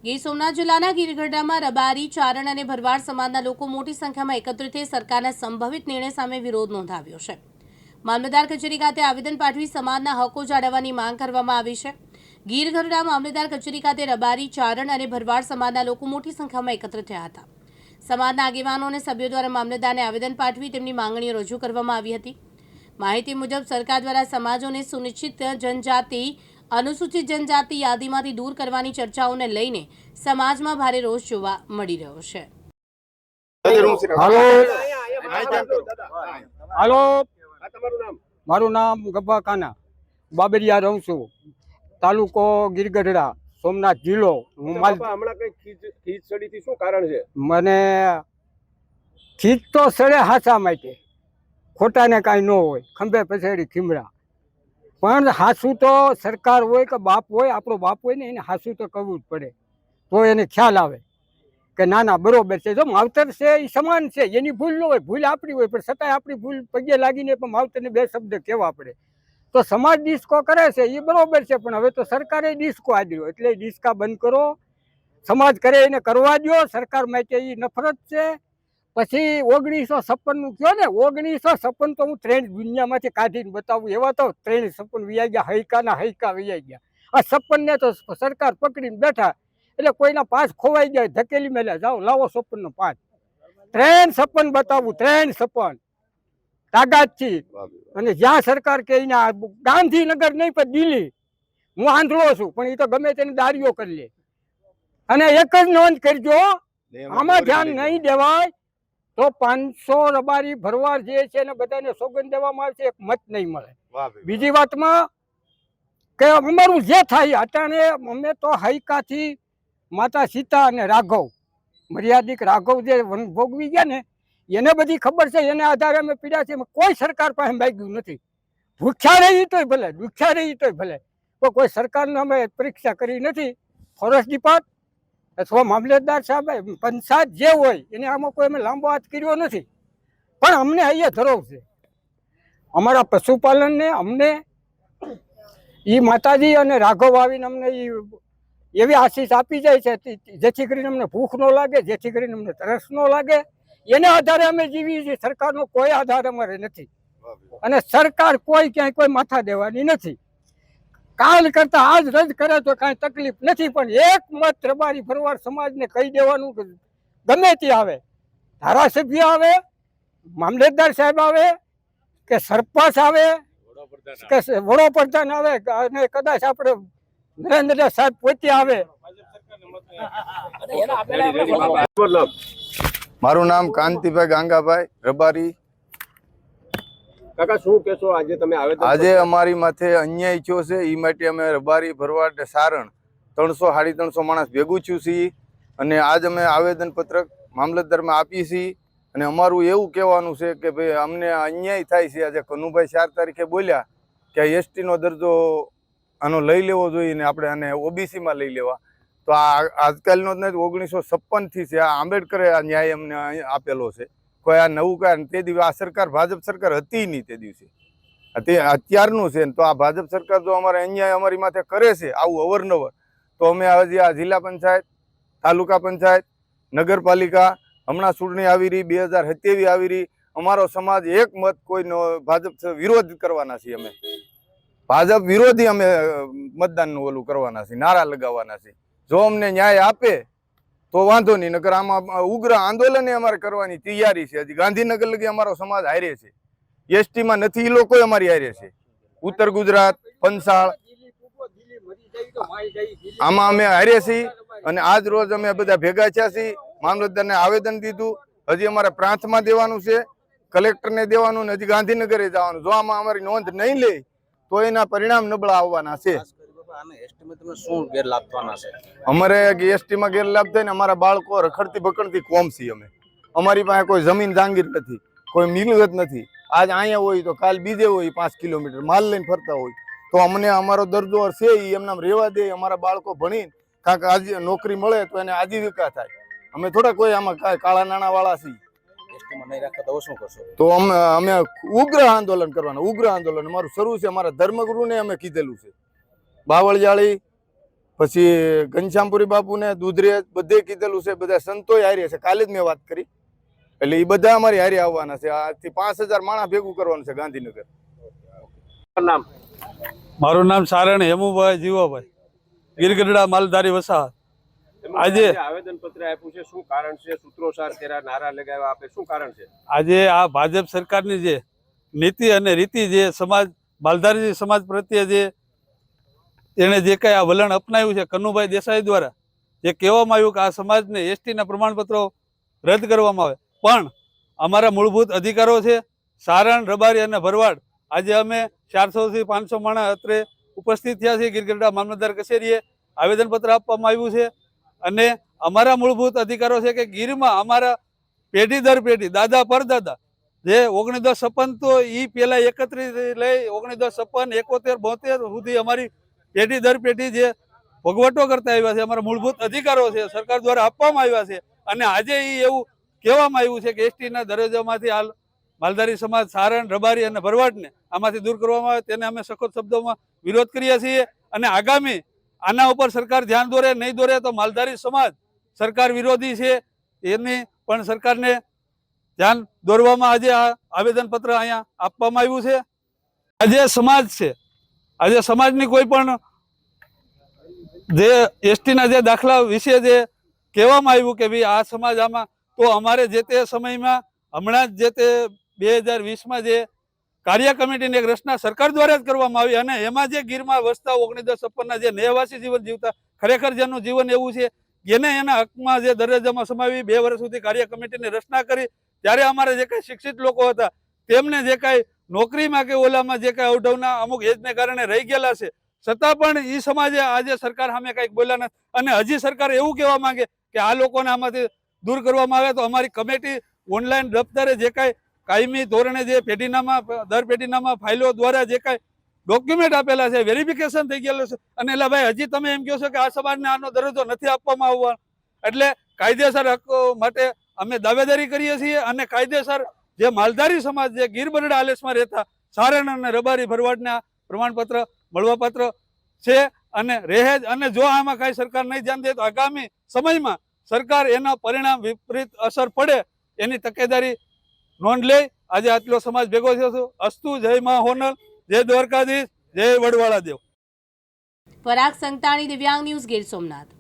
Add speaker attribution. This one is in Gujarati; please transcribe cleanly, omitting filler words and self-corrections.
Speaker 1: ગીર સોમનાથ જિલ્લાના ગીરગઢડામાં રબારી, ચારણ અને ભરવાડ સમાજના લોકો મોટી સંખ્યામાં એકત્રિત થઈ સરકારના સંભવિત નિર્ણય સામે વિરોધ નોંધાવ્યો છે। મામલતદાર કચેરી ખાતે આવેદન પાઠવી સમાજના હકો જાળવવાની માંગ કરવામાં આવી છે। ગીરગઢડા મામલતદાર કચેરી ખાતે રબારી, ચારણ અને ભરવાડ સમાજના લોકો મોટી સંખ્યામાં એકત્રિત થયા હતા। સમાજના આગેવાનો અને સભ્યો દ્વારા મામલતદારને આવેદન પાઠવી તેમની માંગણીઓ રજૂ કરવામાં આવી હતી। માહિતી મુજબ સરકાર દ્વારા સમાજોને સુનિશ્ચિત જનજાતિ अनुसूचित जनजाति यादीमांथी दूर करवानी चर्चाओने लईने समाजमां भारे रोष जोवा मळी रह्यो छे।
Speaker 2: हेलो मारू नाम गब्बा काना बाबरिया रहूं छुं तालुको गीरगढ़ड़ा सोमनाथ जिल्लो। मने खीच तो सड़े हाचा माटे खोटा ने काई न होय खंभे पछाड़ी खीमरा पण हासू तो सरकार होय के बाप होय आपणो बाप होय ने एने हासू तो कहवुं ज पड़े तो एने ख्याल आवे के ना ना बरोबर छे। जो मावतर छे ई समान छे एनी भूल न होय भूल आपणी होय पण छतांय आपणी भूल पगे लागीने पण मावतरने बे शब्द कहेवा पड़े। तो समाज डिस्को करे छे ई बरोबर छे पण हवे तो सरकारे डिस्को आद्यो एटले डिस्का बंद करो समाज करे एने करवा दो। सरकार माटे ई नफरत छे। पछी 1956 નું કયો ને 1956 તો હું ટ્રેન દુનિયામાંથી કાઢીને બતાવું એવા તો ટ્રેન 56 વિયા ગયા હૈકાના હૈકા વિયા ગયા। આ 56 ને તો સરકાર પકડીને બેઠા એટલે કોઈના પાસ ખોવાઈ જાય ધકેલી મેલ્યા જાઓ લાવો 56 નો પાસ ટ્રેન 56 બતાવું ટ્રેન 56 તાકાતથી। અને જ્યાં સરકાર કે એના ગાંધીનગર નહીં પણ દિલ્હી હું આંધળો છું પણ એ તો ગમે તેને દારીઓ કરી લે। અને એક જ નોંધ કરજો આમાં ધ્યાન નહીં દેવાય तो 500 रबारी भरवाड़ जे छे ने बधाने सोगंद देवामां आवशे एक मत नहीं मळे। बीजी वातमां के अमरु जे थाय अटाणे अमे तो हईकाथी माता सीता अने राघव मर्यादिक राघव जे वन भोगवी गया ने एने बधी खबर छे एने आधारे अमे पीड्या छे। कोई सरकार पासे माग्युं नथी भूख्या रही तोय भले दुख्या रही तोय भले तो कोई सरकारने अमे परीक्षा करी नथी। फॉरेस्ट डिपार्ट अथवा मामलेदार साहब पंचायत जे होय एने आमां कोई अमे लांबो हाथ कर्यो नथी पण अमने अहींया धरो छे अमारा पशुपालन ने अमने ई माताजी अने राघव आवीने अमने ई एवी आशीष आपी जाय छे जेथी करीने अमने भूख न लागे जेथी करीने अमने तरस न लागे एने आधारे अमे जीवीए छीए। सरकारनो कोई आधार अमारे नथी अने सरकार कोई क्यांय कोई माथा देवानी नथी। काल करता आज रद्द करे तो कई तकलीफ नहीं पण एक मत रबारी भरवाड़ समाज ने कही देवानुं गमे ते आवे धारासभ्य आवे मामलेदार साहेब आवे के सरपंच आवे के वडोप्रधान आवे अने कदाच आपणे नरेन्द्र साहेब पोते आवे।
Speaker 3: मारू नाम कांतिभाई गांगाभाई रबारी।
Speaker 4: काका શું કહેશો આજે તમે આવેદન
Speaker 3: આજે અમારી માથે અન્યાય થયો છે ઈ માટે અમે રબારી ભરવાડ સારણ 300 350 માણસ ભેગું થયું છીએ અને આજ અમે આવેદન પત્રક મામલતદારમાં આપી છીએ અને અમારું એવું કહેવાનું છે કે ભાઈ અમને અન્યાય થાય છે। આજે કનુભાઈ 4 તારીખે બોલ્યા કે એસટી નો દરજ્જો આનો લઈ લેવો જોઈએ ને આપણે આને ઓબીસી માં લઈ લેવા તો આ આજકાલનો જ નહીં 1956 થી છે। આ આંબેડકરે આ ન્યાય અમને આપેલો છે। કોઈ આ નવું કારણ તે દિવસે આ સરકાર ભાજપ સરકાર હતી નહીં તે દિવસે તે અત્યારનું છે તો આ ભાજપ સરકાર જો અમારે અન્યાય અમારી માથે કરે છે આવું અવરનવર તો અમે હજી આ જિલ્લા પંચાયત તાલુકા પંચાયત નગરપાલિકા હમણાં ચૂંટણી આવી રહી 2027 આવી રહી અમારો સમાજ એક મત કોઈનો ભાજપ વિરોધ કરવાના છીએ। અમે ભાજપ વિરોધી અમે મતદાનનું ઓલું કરવાના છીએ નારા લગાવવાના છીએ। જો અમને ન્યાય આપે तो वांधो नहीं नकर आम उग्र आंदोलन अमारे करवानी तैयारी है। हजी गांधीनगर लगी अमारो समाज हारे छे एसटी में नहीं लोग अमारी हारे छे उत्तर गुजरात पंचाळ आमां अमे हारे छीए अने आज रोज अमे बधा भेगा थया छीए। मामलतदारने आवेदन दीधुं हजी अमारे प्रांतमां देवानुं छे कलेक्टरने देवानुं हजी गांधीनगरे जवानुं। जो आमां अमारी नोंध नहीं ले तो एना परिणाम नबळा आववाना छे। अमरे एसटी में गैरलाभ थे अमरा बाळको रखड़ती बकड़ती कोम छे। अमे अमारी पासे कोई जमीन जांगीर नथी कोई मिलकत नथी। आज अहींया होय तो काल बीजे होय 5 किलोमीटर माल लईने फरता होय तो अमने अमारो दर्जो छे ई एमनाम रहेवा दे अमारा बाळको भणीने कांक आज नौकरी मळे तो एने आजीविका थाय। अमे थोड़ा कोई आमां काळा नाणा वाळा छीए एसटी में नहीं राखता तो शुं करशो तो अमे उग्र आंदोलन करवानुं उग्र आंदोलन अमारुं शरू छे। अमारा धर्मगुरुने अमे कीधेलुं छे बावळजाळी પછી ઘનશ્યામપુરી બાપુને દૂધરેજ બધે કીધેલું છે, બધા સંતોય હારે છે, કાલે જ મેં વાત કરી. એટલે એ બધા અમારી હારે આવવાના છે. આજથી 5000 માણસ ભેગું કરવાનું છે ગાંધીનગર.
Speaker 4: નામ
Speaker 5: મારું નામ સારણ હેમુભાઈ જીવાભાઈ, ગીરગઢડા માલધારી વસાહત. આજે
Speaker 4: આવેદન પત્ર આપ્યું છે, શું કારણ છે? સૂત્રોચ્ચાર કર્યા, નારા લગાવ્યા, આપે શું કારણ છે?
Speaker 5: આજે આ ભાજપ સરકારની જે નીતિ અને રીતિ, જે સમાજ માલધારી સમાજ પ્રત્યે જે એણે જે કંઈ આ વલણ અપનાવ્યું છે કનુભાઈ દેસાઈ દ્વારા, જે કહેવામાં આવ્યું કે આ સમાજને એસટીના પ્રમાણપત્રો રદ કરવામાં આવે, પણ અમારા મૂળભૂત અધિકારો છે સારણ, રબારી અને ભરવાડ. આજે અમે 400 થી 500 માણસ અત્રે ઉપસ્થિત થયા છીએ. ગીરગઢડા મામલતદાર કચેરીએ આવેદનપત્ર આપવામાં આવ્યું છે અને અમારા મૂળભૂત અધિકારો છે કે ગીરમાં અમારા પેઢી દર પેઢી, દાદા પરદાદા, જે 1956 તો એ પહેલા 31 લઈ 1956, 71, 72 સુધી અમારી પેઢી દર પેઢી જે ભોગવટો કરતા આવ્યા છે, અમારા મૂળભૂત અધિકારો છે, સરકાર દ્વારા આપવામાં આવ્યા છે. અને આજે એ એવું કહેવામાં આવ્યું છે કે એસટીના દરજ્જામાંથી હાલ માલધારી સમાજ સારણ, રબારી અને ભરવાડને આમાંથી દૂર કરવામાં આવે, તેને અમે સખત શબ્દોમાં વિરોધ કરીએ છીએ. અને આગામી આના ઉપર સરકાર ધ્યાન દોરે નહીં દોરે તો માલધારી સમાજ સરકાર વિરોધી છે, એની પણ સરકારને ધ્યાન દોરવામાં આજે આ આવેદનપત્ર અહીંયા આપવામાં આવ્યું છે. આજે સમાજ છે, આજે સમાજની કોઈ પણ જે એસટીના જે દાખલા વિશે જે કહેવામાં આવ્યું કે ભાઈ આ સમાજ આમાં, તો અમારે જે તે સમયમાં હમણાં જ જે તે 2020માં જે કાર્ય કમિટીની એક રચના સરકાર દ્વારા જ કરવામાં આવી અને એમાં જે ગીરમાં વસતા 1956ના જે નેહવાસી જીવન જીવતા, ખરેખર જેનું જીવન એવું છે એને એના હકમાં જે દરજ્જામાં સમાવી 2 વર્ષ સુધી કાર્ય કમિટીની રચના કરી. ત્યારે અમારે જે કાંઈ શિક્ષિત લોકો હતા તેમને જે કાંઈ નોકરીમાં કે ઓલામાં જે કાંઈ અવઢવના અમુક એજને કારણે રહી ગયેલા છે, છતાં પણ એ સમાજે આજે સરકાર સામે કંઈક બોલ્યા નથી. અને હજી સરકાર એવું કહેવા માંગે કે આ લોકોને આમાંથી દૂર કરવામાં આવે તો અમારી કમિટી ઓનલાઈન દફતરે જે કાંઈ કાયમી ધોરણે જે પેઢીનામાં દર પેઢીનામાં ફાઇલો દ્વારા જે કાંઈ ડોક્યુમેન્ટ આપેલા છે, વેરિફિકેશન થઈ ગયેલું છે. અને એટલે ભાઈ હજી તમે એમ કહો છો કે આ સમાજને આનો દરજ્જો નથી આપવામાં આવવાનો. એટલે કાયદેસર હકો માટે અમે દાવેદારી કરીએ છીએ અને કાયદેસર જે માલધારી સમાજ જે ગીરબરડા આલેસમાં રહેતા સારણ અને રબારી ભરવાડના પ્રમાણપત્ર મળવાપાત્ર છે અને રહે જ. અને જો આમાં કાંઈ સરકાર નહીં ધ્યાન દે તો આગામી સમયમાં સરકાર એના પરિણામ વિપરીત અસર પડે એની તકેદારી નોંધ લે. આજે આટલો સમાજ ભેગો થયો છે. અસ્તુ. જય મા હોનલ, જય દ્વારકાધીશ, જય વડવાળા દેવ.
Speaker 1: પરાગ સંતાણી, દિવ્યાંગ ન્યૂઝ, ગીર સોમનાથ.